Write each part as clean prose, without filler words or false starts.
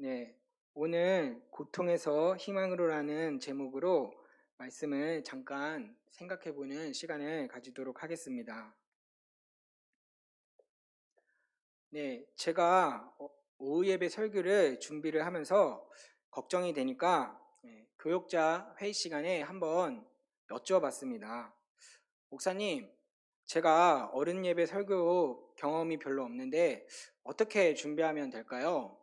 네, 오늘 고통에서 희망으로라는 제목으로 말씀을 잠깐 생각해 보는 시간을 가지도록 하겠습니다. 네, 제가 오후 예배 설교를 준비를 하면서 걱정이 되니까 교역자 회의 시간에 한번 여쭈어봤습니다. 목사님, 제가 어른 예배 설교 경험이 별로 없는데 어떻게 준비하면 될까요?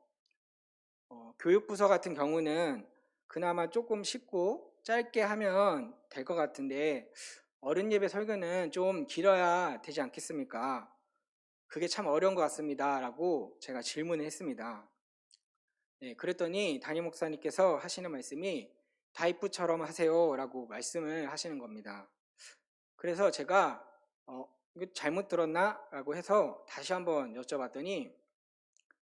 교육부서 같은 경우는 그나마 조금 쉽고 짧게 하면 될 것 같은데 어른 예배 설교는 좀 길어야 되지 않겠습니까? 그게 참 어려운 것 같습니다. 라고 제가 질문을 했습니다. 네, 그랬더니 담임 목사님께서 하시는 말씀이 다이프처럼 하세요. 라고 말씀을 하시는 겁니다. 그래서 제가 이거 잘못 들었나? 라고 해서 다시 한번 여쭤봤더니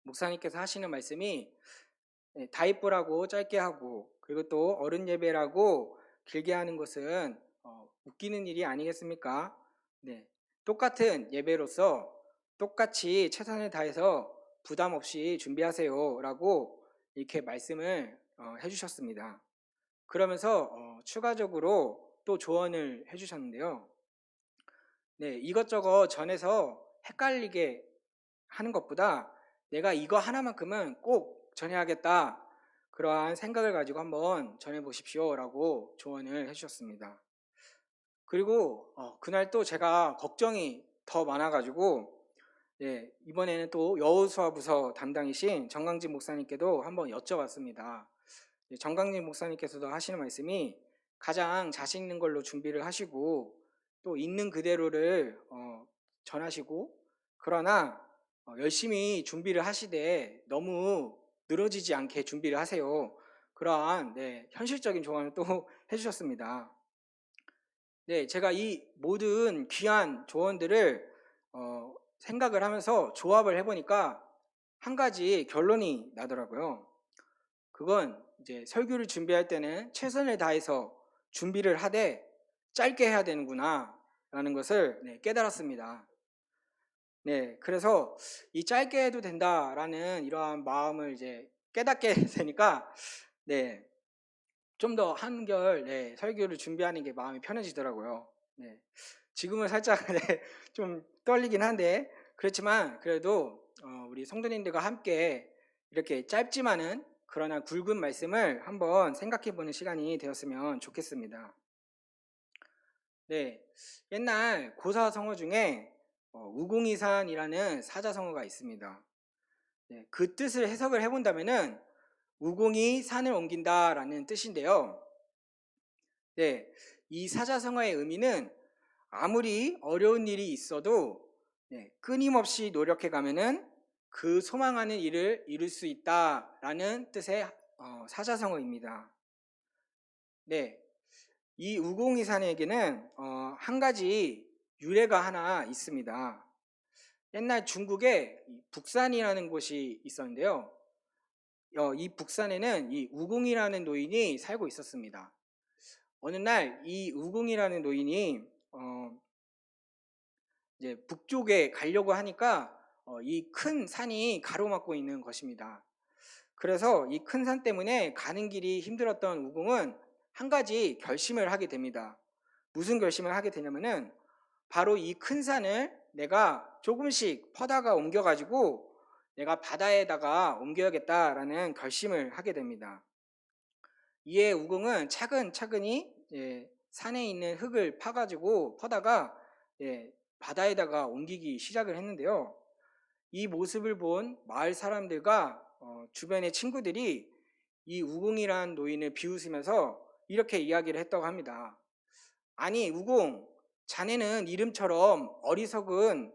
목사님께서 하시는 말씀이 다이브라고 짧게 하고 그리고 또 어른 예배라고 길게 하는 것은 웃기는 일이 아니겠습니까? 네, 똑같은 예배로서 똑같이 최선을 다해서 부담 없이 준비하세요라고 이렇게 말씀을 해주셨습니다. 그러면서 추가적으로 또 조언을 해주셨는데요. 네, 이것저것 전해서 헷갈리게 하는 것보다 내가 이거 하나만큼은 꼭 전해야겠다. 그러한 생각을 가지고 한번 전해보십시오. 라고 조언을 해주셨습니다. 그리고 그날 또 제가 걱정이 더 많아가지고 이번에는 또 여호수아부서 담당이신 정강진 목사님께도 한번 여쭤봤습니다. 정강진 목사님께서도 하시는 말씀이 가장 자신 있는 걸로 준비를 하시고 또 있는 그대로를 전하시고 그러나 열심히 준비를 하시되 너무 늘어지지 않게 준비를 하세요. 그러한 현실적인 조언을 또 해주셨습니다. 네, 제가 이 모든 귀한 조언들을 생각을 하면서 조합을 해보니까 한 가지 결론이 나더라고요. 그건 이제 설교를 준비할 때는 최선을 다해서 준비를 하되 짧게 해야 되는구나 라는 것을 깨달았습니다. 네, 그래서 이 짧게 해도 된다라는 이러한 마음을 이제 깨닫게 되니까 좀 더 한결 설교를 준비하는 게 마음이 편해지더라고요. 지금은 살짝 좀 떨리긴 한데 그렇지만 그래도 우리 성도님들과 함께 이렇게 짧지만은 그러나 굵은 말씀을 한번 생각해 보는 시간이 되었으면 좋겠습니다. 옛날 고사성어 중에 우공이산이라는 사자성어가 있습니다. 그 뜻을 해석을 해본다면은 우공이 산을 옮긴다라는 뜻인데요. 이 사자성어의 의미는 아무리 어려운 일이 있어도 끊임없이 노력해 가면은 그 소망하는 일을 이룰 수 있다라는 뜻의 사자성어입니다. 이 우공이산에게는 한 가지 유래가 하나 있습니다. 옛날 중국에 북산이라는 곳이 있었는데요. 이 북산에는 이 우공이라는 노인이 살고 있었습니다. 어느 날 이 우공이라는 노인이 이제 북쪽에 가려고 하니까 이 큰 산이 가로막고 있는 것입니다. 그래서 이 큰 산 때문에 가는 길이 힘들었던 우공은 한 가지 결심을 하게 됩니다. 무슨 결심을 하게 되냐면은 바로 이 큰 산을 내가 조금씩 퍼다가 옮겨가지고 내가 바다에다가 옮겨야겠다라는 결심을 하게 됩니다. 이에 우공은 차근차근히 산에 있는 흙을 파가지고 퍼다가 바다에다가 옮기기 시작을 했는데요. 이 모습을 본 마을 사람들과 주변의 친구들이 이 우공이란 노인을 비웃으면서 이렇게 이야기를 했다고 합니다. 아니 우공, 자네는 이름처럼 어리석은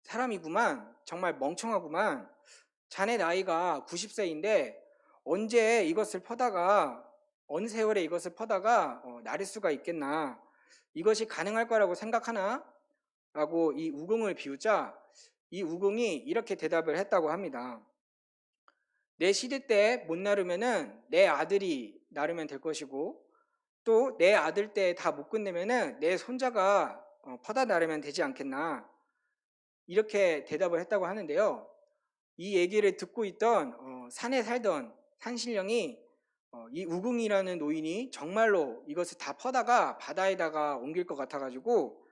사람이구만. 정말 멍청하구만. 자네 나이가 90세인데 언제 이것을 퍼다가 어느 세월에 이것을 퍼다가 나를 수가 있겠나. 이것이 가능할 거라고 생각하나? 라고 이 우공을 비우자 이 우공이 이렇게 대답을 했다고 합니다. 내 시대 때 못 나르면은 내 아들이 나르면 될 것이고 또 내 아들 때 다 못 끝내면은 내 손자가 퍼다 나르면 되지 않겠나. 이렇게 대답을 했다고 하는데요. 이 얘기를 듣고 있던 산에 살던 산신령이 이 우궁이라는 노인이 정말로 이것을 다 퍼다가 바다에다가 옮길 것 같아가지고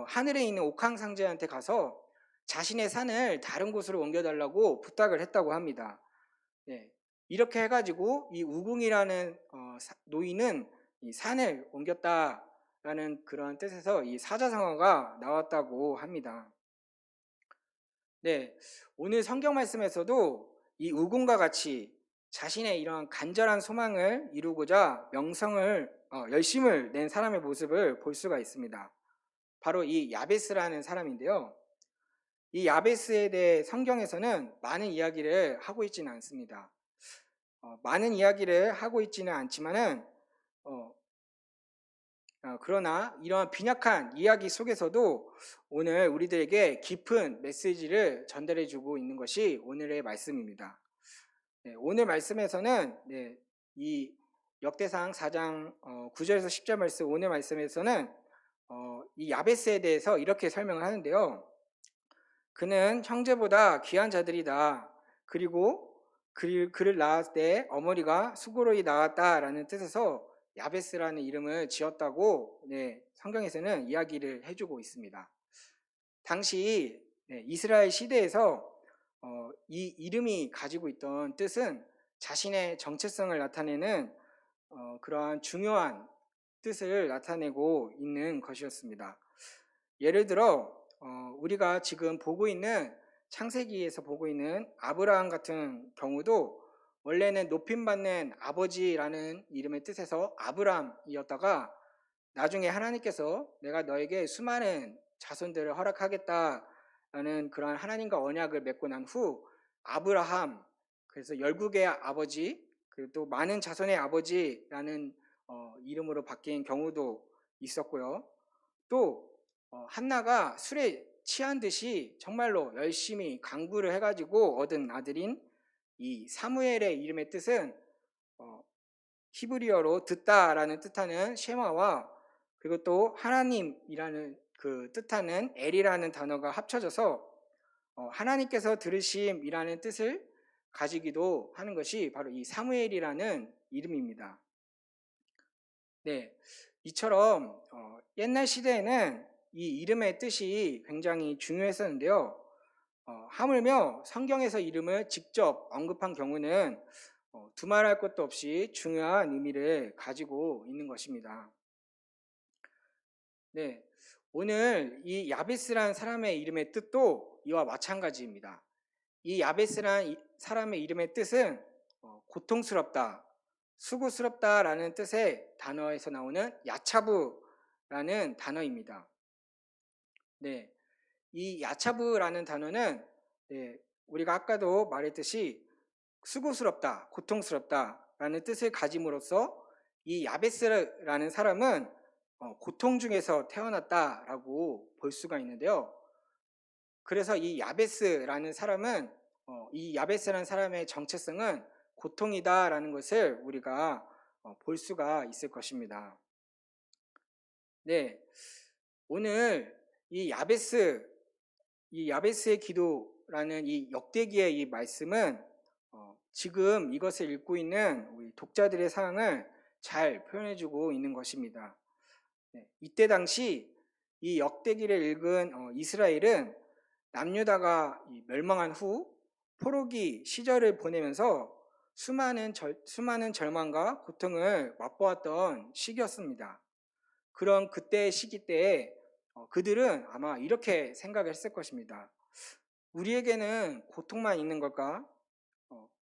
하늘에 있는 옥황상제한테 가서 자신의 산을 다른 곳으로 옮겨달라고 부탁을 했다고 합니다. 네, 이렇게 해가지고 이 우궁이라는 노인은 이 산을 옮겼다라는 그런 뜻에서 이 사자성어가 나왔다고 합니다. 네, 오늘 성경 말씀에서도 이 우궁과 같이 자신의 이런 간절한 소망을 이루고자 열심을 낸 사람의 모습을 볼 수가 있습니다. 바로 이 야베스라는 사람인데요. 이 야베스에 대해 성경에서는 많은 이야기를 하고 있지는 않습니다. 많은 이야기를 하고 있지는 않지만은 그러나 이러한 빈약한 이야기 속에서도 오늘 우리들에게 깊은 메시지를 전달해주고 있는 것이 오늘의 말씀입니다. 네, 오늘 말씀에서는 이 역대상 4장 9절에서 10절 말씀, 오늘 말씀에서는 이 야베스에 대해서 이렇게 설명을 하는데요. 그는 형제보다 귀한 자들이다. 그리고 그를 낳았을 때 어머니가 수고로이 낳았다라는 뜻에서 야베스라는 이름을 지었다고 성경에서는 이야기를 해주고 있습니다. 당시 이스라엘 시대에서 이 이름이 가지고 있던 뜻은 자신의 정체성을 나타내는 그러한 중요한 뜻을 나타내고 있는 것이었습니다. 예를 들어 우리가 지금 보고 있는 창세기에서 보고 있는 아브라함 같은 경우도 원래는 높임받는 아버지라는 이름의 뜻에서 아브람이었다가 나중에 하나님께서 내가 너에게 수많은 자손들을 허락하겠다라는 그런 하나님과 언약을 맺고 난 후 아브라함, 그래서 열국의 아버지, 그리고 또 많은 자손의 아버지라는 이름으로 바뀐 경우도 있었고요. 또 한나가 술에 취한 듯이 정말로 열심히 강구를 해가지고 얻은 아들인 이 사무엘의 이름의 뜻은 히브리어로 듣다라는 뜻하는 쉐마와 그리고 또 하나님이라는 그 뜻하는 엘이라는 단어가 합쳐져서 하나님께서 들으심이라는 뜻을 가지기도 하는 것이 바로 이 사무엘이라는 이름입니다. 네, 이처럼 옛날 시대에는 이 이름의 뜻이 굉장히 중요했었는데요. 하물며 성경에서 이름을 직접 언급한 경우는 두말할 것도 없이 중요한 의미를 가지고 있는 것입니다. 네, 오늘 이 야베스라는 사람의 이름의 뜻도 이와 마찬가지입니다. 이 야베스라는 사람의 이름의 뜻은 고통스럽다, 수고스럽다라는 뜻의 단어에서 나오는 야차부라는 단어입니다. 네, 이 야차부라는 단어는 우리가 아까도 말했듯이 수고스럽다, 고통스럽다라는 뜻을 가짐으로써 이 야베스라는 사람은 고통 중에서 태어났다라고 볼 수가 있는데요. 그래서 이 야베스라는 사람은 이 야베스라는 사람의 정체성은 고통이다라는 것을 우리가 볼 수가 있을 것입니다. 네, 오늘 이 야베스의 기도라는 이 역대기의 이 말씀은 지금 이것을 읽고 있는 우리 독자들의 상황을 잘 표현해주고 있는 것입니다. 이때 당시 이 역대기를 읽은 이스라엘은 남유다가 멸망한 후 포로기 시절을 보내면서 수많은 절망과 고통을 맛보았던 시기였습니다. 그런 그때의 시기 때에 그들은 아마 이렇게 생각을 했을 것입니다. 우리에게는 고통만 있는 걸까?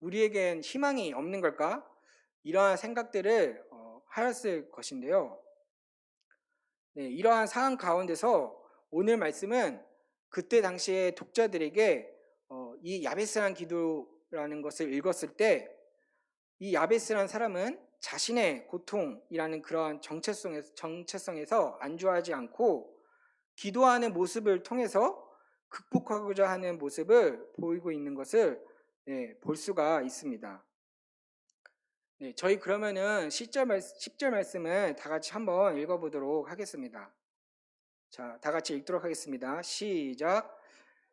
우리에겐 희망이 없는 걸까? 이러한 생각들을 하였을 것인데요. 네, 이러한 상황 가운데서 오늘 말씀은 그때 당시에 독자들에게 이 야베스란 기도라는 것을 읽었을 때 이 야베스란 사람은 자신의 고통이라는 그러한 정체성에서 안주하지 않고 기도하는 모습을 통해서 극복하고자 하는 모습을 보이고 있는 것을 볼 수가 있습니다. 네, 저희 그러면은 10절 말씀을 다 같이 한번 읽어보도록 하겠습니다. 자, 다 같이 읽도록 하겠습니다. 시작.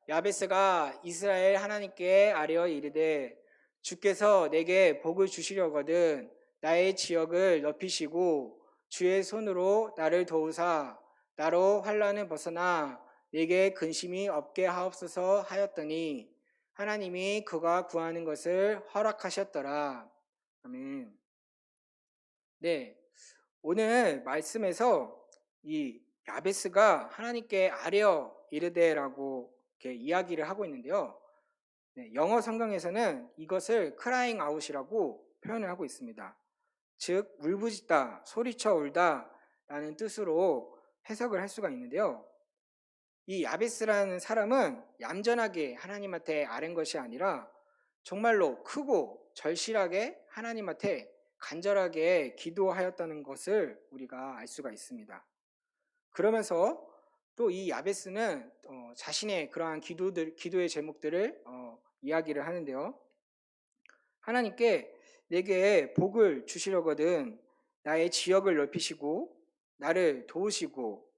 야베스가 이스라엘 하나님께 아뢰어 이르되 주께서 내게 복을 주시려거든 나의 지역을 넓히시고 주의 손으로 나를 도우사 나로 환난을 벗어나 내게 근심이 없게 하옵소서 하였더니 하나님이 그가 구하는 것을 허락하셨더라. 아멘. 네, 오늘 말씀에서 이 야베스가 하나님께 아뢰어 이르되라고 이렇게 이야기를 하고 있는데요. 네, 영어 성경에서는 이것을 크라잉 아웃이라고 표현을 하고 있습니다. 즉 울부짖다, 소리쳐 울다 라는 뜻으로 해석을 할 수가 있는데요. 이 야베스라는 사람은 얌전하게 하나님한테 아뢰는 것이 아니라 정말로 크고 절실하게 하나님한테 간절하게 기도하였다는 것을 우리가 알 수가 있습니다. 그러면서 또 이 야베스는 자신의 그러한 기도의 제목들을 이야기를 하는데요. 하나님께 내게 복을 주시려거든 나의 지역을 넓히시고 나를 도우시고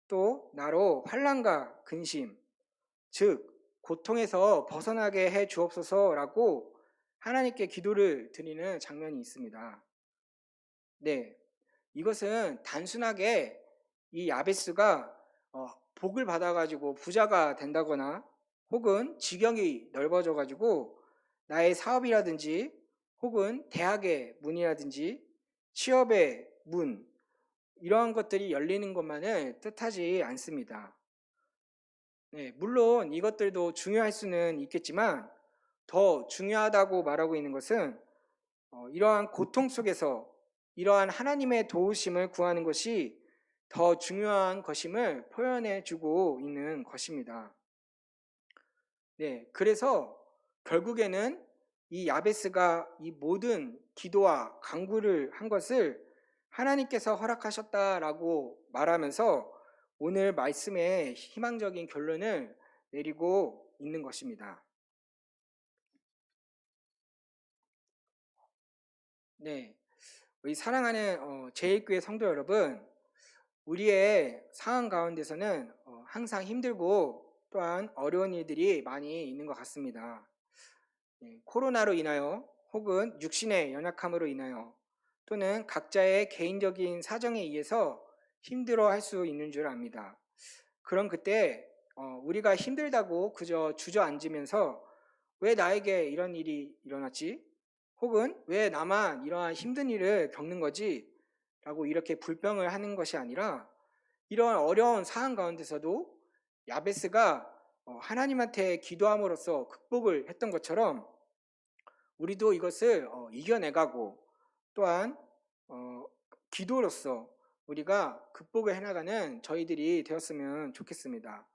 또 나로 환난과 근심 즉 고통에서 벗어나게 해 주옵소서라고 하나님께 기도를 드리는 장면이 있습니다. 네, 이것은 단순하게 이 야베스가 복을 받아가지고 부자가 된다거나 혹은 지경이 넓어져가지고 나의 사업이라든지 혹은 대학의 문이라든지 취업의 문 이러한 것들이 열리는 것만을 뜻하지 않습니다. 네, 물론 이것들도 중요할 수는 있겠지만 더 중요하다고 말하고 있는 것은 이러한 고통 속에서 이러한 하나님의 도우심을 구하는 것이 더 중요한 것임을 표현해 주고 있는 것입니다. 네, 그래서 결국에는 이 야베스가 이 모든 기도와 간구를 한 것을 하나님께서 허락하셨다라고 말하면서 오늘 말씀의 희망적인 결론을 내리고 있는 것입니다. 네, 우리 사랑하는 제1교회 성도 여러분, 우리의 상황 가운데서는 항상 힘들고 또한 어려운 일들이 많이 있는 것 같습니다. 네, 코로나로 인하여 혹은 육신의 연약함으로 인하여 또는 각자의 개인적인 사정에 의해서 힘들어할 수 있는 줄 압니다. 그럼 그때 우리가 힘들다고 그저 주저앉으면서 왜 나에게 이런 일이 일어났지? 혹은 왜 나만 이러한 힘든 일을 겪는 거지? 라고 이렇게 불평을 하는 것이 아니라 이런 어려운 상황 가운데서도 야베스가 하나님한테 기도함으로써 극복을 했던 것처럼 우리도 이것을 이겨내가고 또한 기도로서 우리가 극복을 해나가는 저희들이 되었으면 좋겠습니다.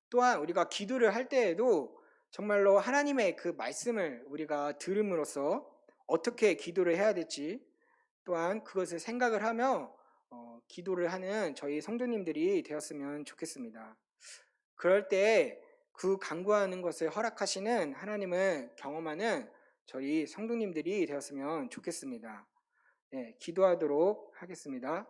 또한 우리가 기도를 할 때에도 정말로 하나님의 그 말씀을 우리가 들음으로써 어떻게 기도를 해야 될지 또한 그것을 생각을 하며 기도를 하는 저희 성도님들이 되었으면 좋겠습니다. 그럴 때 그 간구하는 것을 허락하시는 하나님을 경험하는 저희 성도님들이 되었으면 좋겠습니다. 네, 기도하도록 하겠습니다.